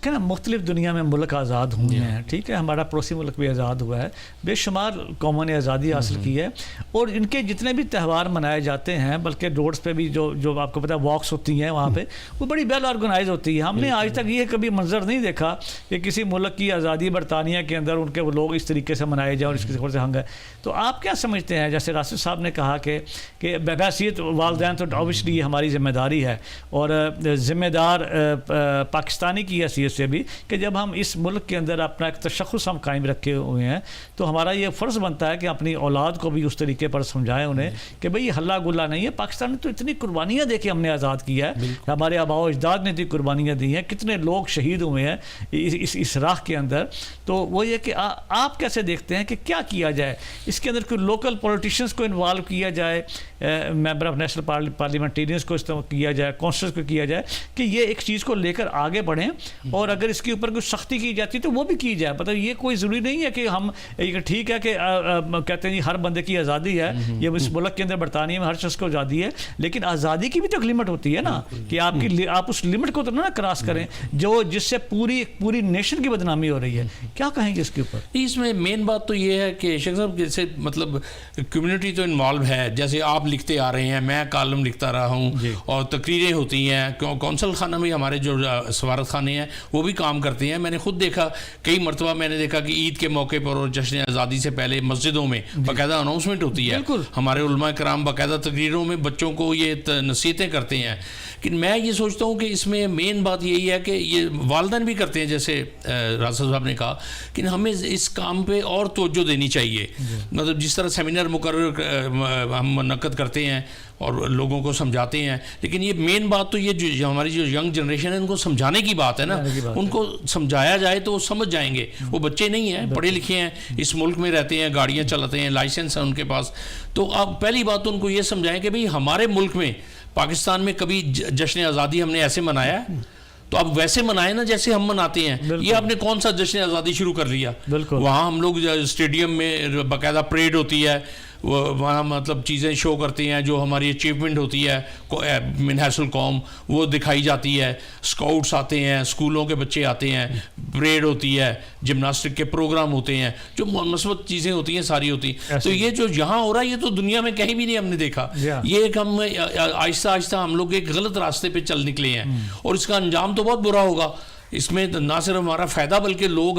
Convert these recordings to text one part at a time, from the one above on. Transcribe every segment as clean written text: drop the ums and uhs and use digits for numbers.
کہ نا مختلف دنیا میں ملک آزاد ہوئے ہیں, ٹھیک ہے, ہمارا پڑوسی ملک بھی آزاد ہوا ہے, بے شمار قوموں نے آزادی حاصل کی ہے, اور ان کے جتنے بھی تہوار منائے جاتے ہیں, بلکہ روڈز پہ بھی جو آپ کو پتہ ہے واکس ہوتی ہیں وہاں پہ, وہ بڑی ویل آرگنائز ہوتی ہے. ہم نے آج تک یہ کبھی منظر نہیں دیکھا کہ کسی ملک کی آزادی برطانیہ کے اندر ان کے وہ لوگ اس طریقے سے منائے جائیں اور اس کے سے ہنگ ہے. تو آپ کیا سمجھتے ہیں, جیسے راشد صاحب نے کہا کہ بحیثیت والدین تو اوبیسلی یہ ہماری ذمہ داری ہے, اور ذمہ دار پاکستانی کی حیثیت سے بھی, کہ جب ہم اس ملک کے اندر اپنا ایک تشخص ہم قائم رکھے ہوئے ہیں, تو ہمارا یہ فرض بنتا ہے کہ اپنی اولاد کو بھی اس طریقے پر سمجھائیں انہیں کہ بھئی یہ ہلا گلا نہیں ہے. پاکستان نے تو اتنی قربانیاں دے کے ہم نے آزاد کیا ہے, ہمارے آباء و اجداد نے اتنی قربانیاں دی ہیں, کتنے لوگ شہید ہوئے ہیں اس راہ کے اندر. تو وہ یہ کہ آپ کیسے دیکھتے ہیں کہ کیا کیا جائے اس کے اندر, کوئی لوکل پولیٹیشنز کو انوالو کیا جائے, ممبر آف نیشنل پارلیمنٹیرینز کو کیا جائے, کونسلز کو کیا جائے, کہ یہ ایک چیز کو لے کر آگے بڑھیں, اور اگر اس کے اوپر کوئی سختی کی جاتی تو وہ بھی کی جائے. مطلب یہ کوئی ضروری نہیں ہے کہ ہم ٹھیک ہے کہ کہتے ہیں ہر بندے کی آزادی ہے, یہ اس ملک کے اندر برطانیہ میں ہر شخص کو آزادی ہے, لیکن آزادی کی بھی تو ایک لمٹ ہوتی ہے نا, کہ آپ اس لمٹ کو تو نہ کراس کریں جس سے پوری نیشن کی بدنامی ہو رہی ہے. کیا کہیں گے اس کے اوپر؟ اس میں مین بات تو یہ ہے کہ شیخ صاحب جیسے مطلب کمیونٹی تو انوالو ہے, جیسے آپ لکھتے آ رہے ہیں, میں کالم لکھتا رہا ہوں, اور تقریریں ہوتی ہیں, کونسل خانہ میں ہمارے جو سفارت خانے ہیں وہ بھی کام کرتے ہیں. میں نے خود دیکھا کئی مرتبہ, میں نے دیکھا کہ عید کے موقع پر اور جشن آزادی سے پہلے مسجدوں میں باقاعدہ اناؤنسمنٹ ہوتی ہے, ہمارے علماء کرام باقاعدہ تقریروں میں بچوں کو یہ نصیحتیں کرتے ہیں. کہ میں یہ سوچتا ہوں کہ اس میں مین بات یہی ہے کہ یہ والدین بھی کرتے ہیں, جیسے راشد صاحب نے کہا, کہ ہمیں اس کام پہ اور توجہ دینی چاہیے. مطلب جس طرح سیمینار مقرر ہم منعقد کرتے ہیں اور لوگوں کو سمجھاتے ہیں, لیکن یہ مین بات تو یہ جو ہماری جو ینگ جنریشن ہے ان کو سمجھانے کی بات ہے نا, ان کو سمجھایا جائے تو وہ سمجھ جائیں گے. وہ بچے نہیں ہیں, پڑھے لکھے ہیں, اس ملک میں رہتے ہیں, گاڑیاں چلاتے ہیں, لائسنس ہے ان کے پاس. تو آپ پہلی بات تو ان کو یہ سمجھائیں کہ بھئی ہمارے ملک میں پاکستان میں کبھی جشن آزادی ہم نے ایسے منایا ہے, تو اب ویسے منائے نا جیسے ہم مناتے ہیں. یہ آپ نے کون سا جشن آزادی شروع کر لیا؟ وہاں ہم لوگ اسٹیڈیم میں باقاعدہ پریڈ ہوتی ہے, وہاں مطلب چیزیں شو کرتے ہیں, جو ہماری اچیومنٹ ہوتی ہے من حیث القوم وہ دکھائی جاتی ہے. اسکاؤٹس آتے ہیں, اسکولوں کے بچے آتے ہیں, پریڈ ہوتی ہے, جمناسٹک کے پروگرام ہوتے ہیں, جو مثبت چیزیں ہوتی ہیں ساری ہوتی ہیں. تو یہ جو یہاں ہو رہا ہے یہ تو دنیا میں کہیں بھی نہیں ہم نے دیکھا. یہ ایک ہم آہستہ آہستہ ہم لوگ ایک غلط راستے پہ چل نکلے ہیں, اور اس کا انجام تو بہت برا ہوگا. اس میں نہ صرف ہمارا فائدہ بلکہ لوگ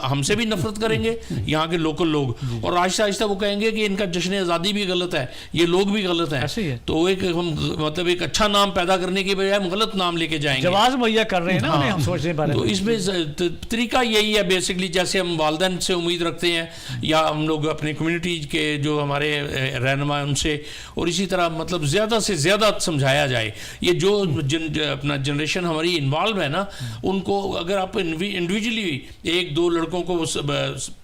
ہم سے بھی نفرت کریں گے, یہاں کے لوکل لوگ, اور آہستہ آہستہ وہ کہیں گے کہ ان کا جشن آزادی بھی غلط ہے, یہ لوگ بھی غلط ہیں. تو ایک ہم مطلب ایک اچھا نام پیدا کرنے کی بجائے ہم غلط نام لے کے جائیں گے, جواز مہیا کر رہے ہیں نا انہیں, ہم سوچنے پا رہے ہیں. تو اس میں طریقہ یہی ہے بیسکلی, جیسے ہم والدین سے امید رکھتے ہیں یا ہم لوگ اپنے کمیونٹی کے جو ہمارے رہنما ان سے, اور اسی طرح مطلب زیادہ سے زیادہ سمجھایا جائے. یہ جو اپنا جنریشن ہماری انوالو ہے نا, ان کو اگر آپ انڈیویجولی ایک دو لڑکوں کو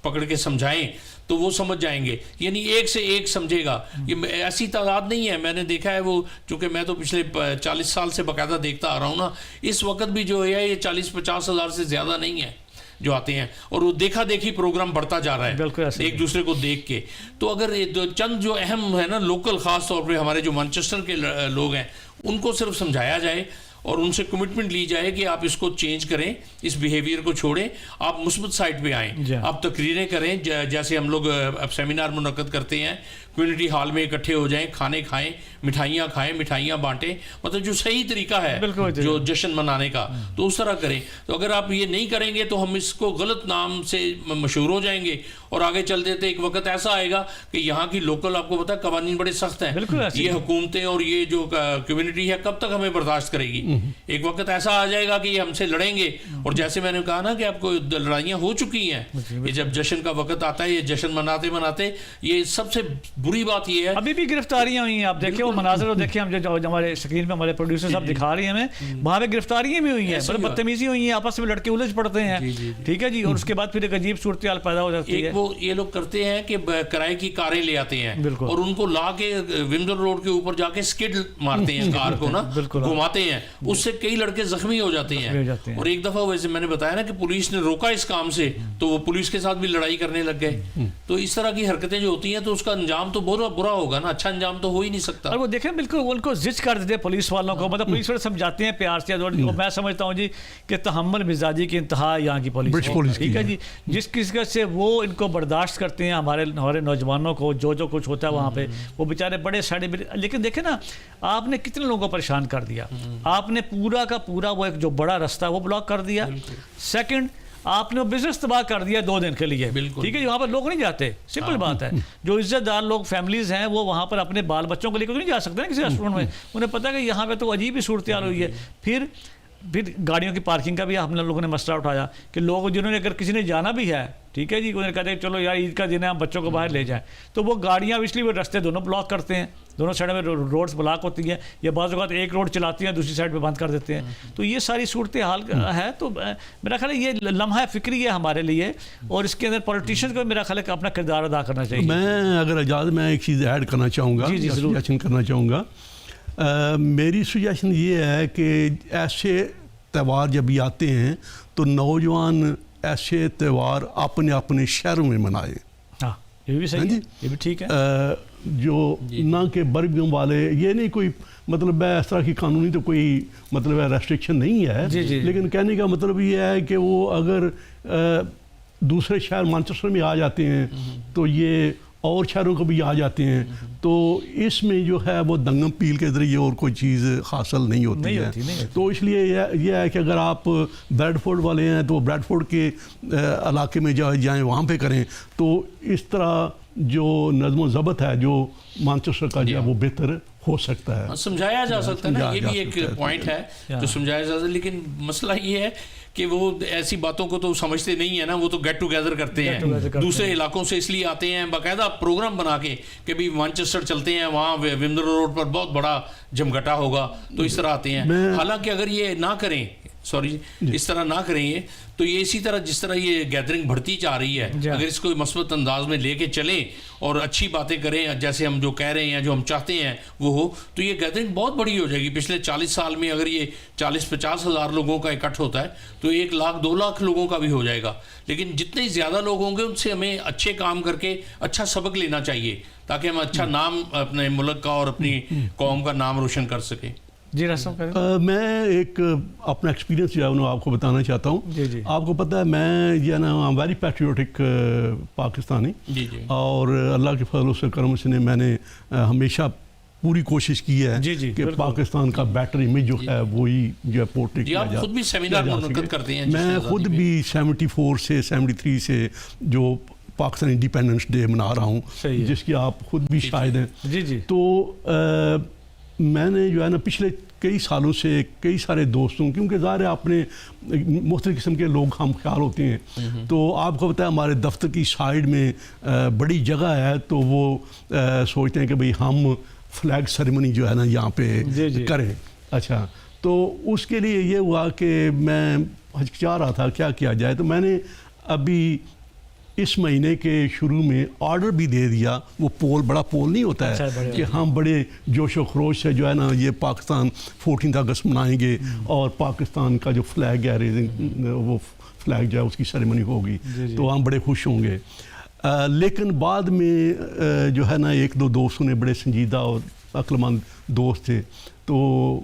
پکڑ کے سمجھائیں تو وہ سمجھ جائیں گے, یعنی ایک سے ایک سمجھے گا. یہ ایسی تعداد نہیں ہے, میں نے دیکھا ہے وہ, چونکہ میں تو پچھلے 40 سال سے باقاعدہ دیکھتا آ رہا ہوں نا, اس وقت بھی جو ہے یہ 40-50 ہزار سے زیادہ نہیں ہے جو آتے ہیں, اور وہ دیکھا دیکھی پروگرام بڑھتا جا رہا ہے ایک دوسرے کو دیکھ کے. تو اگر چند جو اہم ہے نا لوکل, خاص طور پہ ہمارے جو مانچسٹر کے لوگ ہیں, ان کو صرف سمجھایا جائے اور ان سے کمٹمنٹ لی جائے کہ آپ اس کو چینج کریں, اس بیہیویئر کو چھوڑیں, آپ مثبت سائٹ پہ آئیں, آپ تقریریں کریں, جیسے ہم لوگ اب سیمینار منعقد کرتے ہیں, کمیونٹی ہال میں اکٹھے ہو جائیں, کھانے کھائیں, مٹھائیاں کھائیں, مٹھائیاں بانٹیں, مطلب جو صحیح طریقہ ہے جو جشن منانے کا, تو اس طرح کریں. تو اگر آپ یہ نہیں کریں گے تو ہم اس کو غلط نام سے مشہور ہو جائیں گے, اور آگے چل دیتے ایک وقت ایسا آئے گا کہ یہاں کی لوکل, آپ کو پتا ہے قوانین بڑے سخت ہیں, یہ حکومتیں اور یہ جو کمیونٹی ہے کب تک ہمیں برداشت کرے گی. ایک وقت ایسا آ جائے گا کہ یہ ہم سے لڑیں گے, اور جیسے میں نے کہا نا کہ آپ کو لڑائیاں ہو چکی ہیں, یہ جب جشن کا وقت آتا ہے, یہ جشن مناتے یہ سب سے بری بات یہ ہے. ابھی بھی گرفتاریاں ہوئی ہیں, آپ دیکھیں وہ مناظر کو دیکھیں, ہم جو ہمارے اسکرین پہ ہمارے پروڈیوسر صاحب دکھا رہے ہیں ہمیں, وہاں پہ گرفتاریاں بھی ہوئی ہیں, بدتمیزی ہوئی ہیں, آپس میں لڑکے الجھ پڑتے ہیں, ٹھیک ہے جی, اور اس کے بعد پھر ایک عجیب صورتحال پیدا ہو جاتی ہے. وہ یہ لوگ کرتے ہیں کہ کرائے کی کاریں لے آتے ہیں, اور ان کو لا کے ونڈر روڈ کے اوپر جا کے سکڈ مارتے ہیں کار کو نا, گھماتے ہیں, اس سے کئی لڑکے زخمی ہو جاتے ہیں. اور ایک دفعہ ویسے میں نے بتایا نا کہ پولیس نے روکا اس کام سے, تو وہ پولیس کے ساتھ بھی لڑائی کرنے لگ گئے. تو اس طرح کی حرکتیں جو ہوتی ہیں تو اس کا انجام تو بہت برا ہوگا نا, اچھا انجام تو ہو ہی نہیں سکتا. اور وہ دیکھیں بالکل ان کو زج کر دیتے پولیس والوں کو, مطلب پولیس والے سمجھاتے ہیں پیار سے, اور میں سمجھتا ہوں جی کہ تحمل مزاجی کی انتہا یہاں کی پولیس, ٹھیک ہے جی, جس قسم سے وہ ان کو برداشت کرتے ہیں ہمارے نوجوانوں کو, جو کچھ ہوتا ہے وہاں پہ, وہ بیچارے بڑے ساڑے. لیکن دیکھیں نا آپ نے کتنے لوگوں کو پریشان کر دیا, آپ نے پورا کا پورا وہ ایک جو بڑا راستہ وہ بلاک کر دیا. سیکنڈ, آپ نے بزنس تباہ کر دیا 2 دن کے لیے, ٹھیک ہے, وہاں پر لوگ نہیں جاتے, سمپل بات ہے. جو عزت دار لوگ فیملیز ہیں وہ وہاں پر اپنے بال بچوں کو لے کر نہیں جا سکتے نا کسی ریسٹورینٹ میں, انہیں پتہ ہے کہ یہاں پہ تو عجیب ہی صورتحال ہوئی ہے. پھر گاڑیوں کی پارکنگ کا بھی ہم لوگوں نے مسئلہ اٹھایا کہ لوگ جنہوں نے اگر کسی نے جانا بھی ہے, ٹھیک ہے جی, انہوں نے کہتے ہیں چلو یار عید کا دن ہے ہم بچوں کو باہر لے جائیں, تو وہ گاڑیاں اس لیے وہ راستے دونوں بلاک کرتے ہیں, دونوں سائڈ میں روڈز بلاک ہوتی ہیں, یا بعض اوقات ایک روڈ چلاتی ہیں دوسری سائڈ پہ بند کر دیتے ہیں. تو یہ ساری صورتحال ہے. تو میرا خیال ہے یہ لمحہ فکری ہے ہمارے لیے, اور اس کے اندر پولیٹیشین کو میرا خیال ہے اپنا کردار ادا کرنا چاہیے. میں اگر اجازت میں ایک چیز ایڈ کرنا چاہوں گا, سجیشن کرنا چاہوں گا. میری سجیشن یہ ہے کہ ایسے تہوار جب بھی آتے ہیں تو نوجوان ایسے تہوار اپنے اپنے شہروں میں منائیں. ہاں یہ بھی صحیح ہے, یہ بھی ٹھیک ہے. جو نہ کہ برگم والے, یہ نہیں کوئی مطلب ہے اس طرح کی قانونی تو کوئی مطلب ہے ریسٹرکشن نہیں ہے, لیکن کہنے کا مطلب یہ ہے کہ وہ اگر دوسرے شہر مانچسٹر میں آ جاتے ہیں تو یہ اور شہروں کو بھی آ جاتے ہیں, تو اس میں جو ہے وہ دنگم پیل کے ذریعے اور کوئی چیز حاصل نہیں ہوتی ہے. تو اس لیے یہ ہے کہ اگر آپ بریڈ فورڈ والے ہیں تو بریڈ فورڈ کے علاقے میں جائیں, وہاں پہ کریں, تو اس طرح جو نظم و ضبط ہے جو مانچسٹر کا جو ہے وہ بہتر ہو سکتا ہے, سمجھایا جا سکتا ہے نا. یہ بھی ایک پوائنٹ ہے جو سمجھایا جا سکتا ہے, لیکن مسئلہ یہ ہے کہ وہ ایسی باتوں کو تو سمجھتے نہیں ہیں نا, وہ تو گیٹ ٹوگیدر کرتے ہیں, دوسرے علاقوں سے اس لیے آتے ہیں باقاعدہ پروگرام بنا کے کہ بھی مانچسٹر چلتے ہیں, وہاں ومبلڈن روڈ پر بہت بڑا جمگٹا ہوگا, تو اس طرح آتے ہیں. حالانکہ اگر یہ نہ کریں, اس طرح نہ کریں یہ, تو یہ اسی طرح جس طرح یہ گیدرنگ بڑھتی جا رہی ہے, اگر اس کو مثبت انداز میں لے کے چلیں اور اچھی باتیں کریں جیسے ہم جو کہہ رہے ہیں, جو ہم چاہتے ہیں وہ ہو, تو یہ گیدرنگ بہت بڑی ہو جائے گی. پچھلے 40 سال میں اگر یہ 40-50 ہزار لوگوں کا اکٹھ ہوتا ہے تو 1 لاکھ 2 لاکھ لوگوں کا بھی ہو جائے گا. لیکن جتنے زیادہ لوگ ہوں گے ان سے ہمیں اچھے کام کر کے اچھا سبق لینا چاہیے, تاکہ ہم اچھا نام اپنے ملک کا اور اپنی قوم کا نام روشن کر سکیں. جی میں ایک اپنا ایکسپیرینس جو ہے انہوں آپ کو بتانا چاہتا ہوں. آپ کو پتہ ہے میں جو ہے نا ویری پیٹریوٹک پاکستانی, اور اللہ کے فضل و کرم سے میں نے ہمیشہ پوری کوشش کی ہے کہ پاکستان کا بیٹر امیج جو ہے وہی جو ہے پورٹریٹ کیا جائے. خود بھی سیمینار منعقد کرتے ہیں. میں خود بھی 74 سے 73 سے جو پاکستان انڈیپینڈنس ڈے منا رہا ہوں, جس کی آپ خود بھی شاہد ہیں. تو میں نے جو ہے نا پچھلے کئی سالوں سے کئی سارے دوستوں, کیونکہ ظاہر ہے اپنے مختلف قسم کے لوگ ہم خیال ہوتے ہیں, تو آپ کو پتہ ہے ہمارے دفتر کی سائڈ میں بڑی جگہ ہے, تو وہ سوچتے ہیں کہ بھئی ہم فلیگ سیریمنی جو ہے نا یہاں پہ کریں. اچھا, تو اس کے لیے یہ ہوا کہ میں ہچکچا رہا تھا کیا کیا جائے, تو میں نے ابھی اس مہینے کے شروع میں آرڈر بھی دے دیا. وہ پول بڑا پول نہیں ہوتا ہے کہ ہم بڑے جوش و خروش سے جو ہے نا یہ پاکستان 14 اگست منائیں گے اور پاکستان کا جو فلیگ ہے وہ فلیگ جو ہے اس کی سیریمنی ہوگی, تو ہم بڑے خوش ہوں گے. لیکن بعد میں جو ہے نا 1-2 دوستوں نے, بڑے سنجیدہ اور عقل مند دوست تھے, تو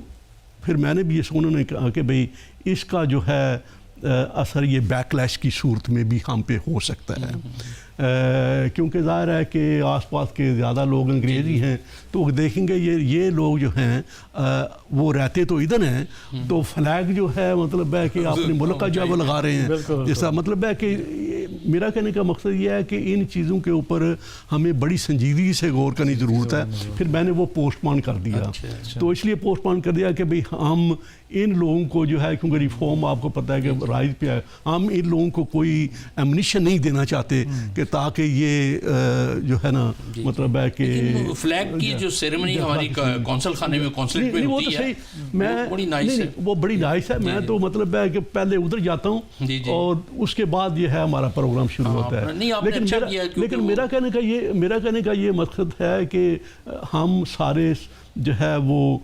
پھر میں نے بھی یہ انہوں نے کہا کہ بھئی اس کا جو ہے اثر یہ بیک لیش کی صورت میں بھی ہم پہ ہو سکتا ہے, کیونکہ ظاہر ہے کہ آس پاس کے زیادہ لوگ انگریزی ہیں, تو دیکھیں گے یہ لوگ جو ہیں وہ رہتے تو ادھر ہیں, تو فلیگ جو ہے مطلب ہے کہ اپنے ملک کا جو ہے وہ لگا رہے ہیں. جیسا مطلب ہے کہ میرا کہنے کا مقصد یہ ہے کہ ان چیزوں کے اوپر ہمیں بڑی سنجیدگی سے غور کرنے کی ضرورت ہے. پھر میں نے وہ پوسٹ پون کر دیا. تو اس لیے پوسٹ پون کر دیا کہ بھئی ہم ان لوگوں کو جو ہے, کیونکہ ریفارم آپ کو پتہ ہے کہ رائز پہ ہے, ہم ان لوگوں کو کوئی ایمنیشن نہیں دینا چاہتے کہ تاکہ یہ جو ہے نا مطلب ہے کہ فلیگ کی جو سیریمنی ہماری کونسل خانے میں کونسلیٹ میں ہوتی ہے وہ بڑی نائس ہے. میں تو مطلب ہے کہ پہلے ادھر جاتا ہوں اور اس کے بعد یہ ہے ہمارا پروگرام شروع ہوتا ہے. لیکن میرا کہنے کا یہ مقصد ہے کہ ہم سارے جو ہے وہ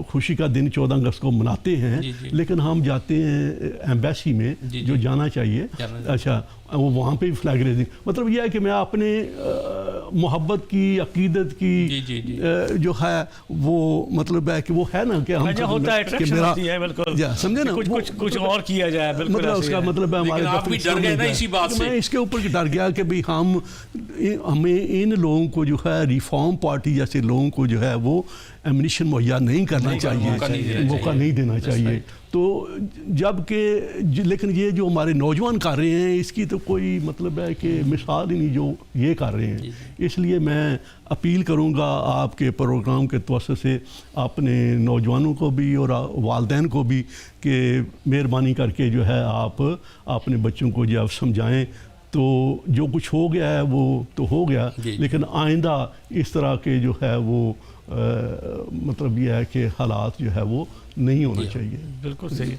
خوشی کا دن 14 اگست کو مناتے ہیں, لیکن ہم جاتے ہیں ایمبیسی میں جو جانا چاہیے. اچھا, وہ وہاں پہ بھی فلیگ ریزنگ, مطلب یہ ہے کہ میں اپنے محبت کی عقیدت کی جو ہے وہ مطلب ہے کہ وہ ہے نا کہ ہم سمجھے نا کچھ اور کیا جائے، مطلب اس کا مطلب ہے ہمارے میں اس کے اوپر ڈر گیا کہ بھئی ہمیں ان لوگوں کو جو ہے ریفارم پارٹی جیسے لوگوں کو جو ہے وہ ایمنیشن مہیا نہیں کرنا چاہیے، موقع نہیں دینا چاہیے. تو جب کہ لیکن یہ جو ہمارے نوجوان کر رہے ہیں اس کی تو کوئی مطلب ہے کہ مثال ہی نہیں جو یہ کر رہے ہیں. اس لیے میں اپیل کروں گا آپ کے پروگرام کے توسط سے اپنے نوجوانوں کو بھی اور والدین کو بھی کہ مہربانی کر کے جو ہے آپ اپنے بچوں کو جب سمجھائیں تو جو کچھ ہو گیا ہے وہ تو ہو گیا، لیکن آئندہ اس طرح کے جو ہے وہ مطلب یہ ہے کہ حالات جو ہے وہ نہیں ہونا چاہیے. بالکل صحیح.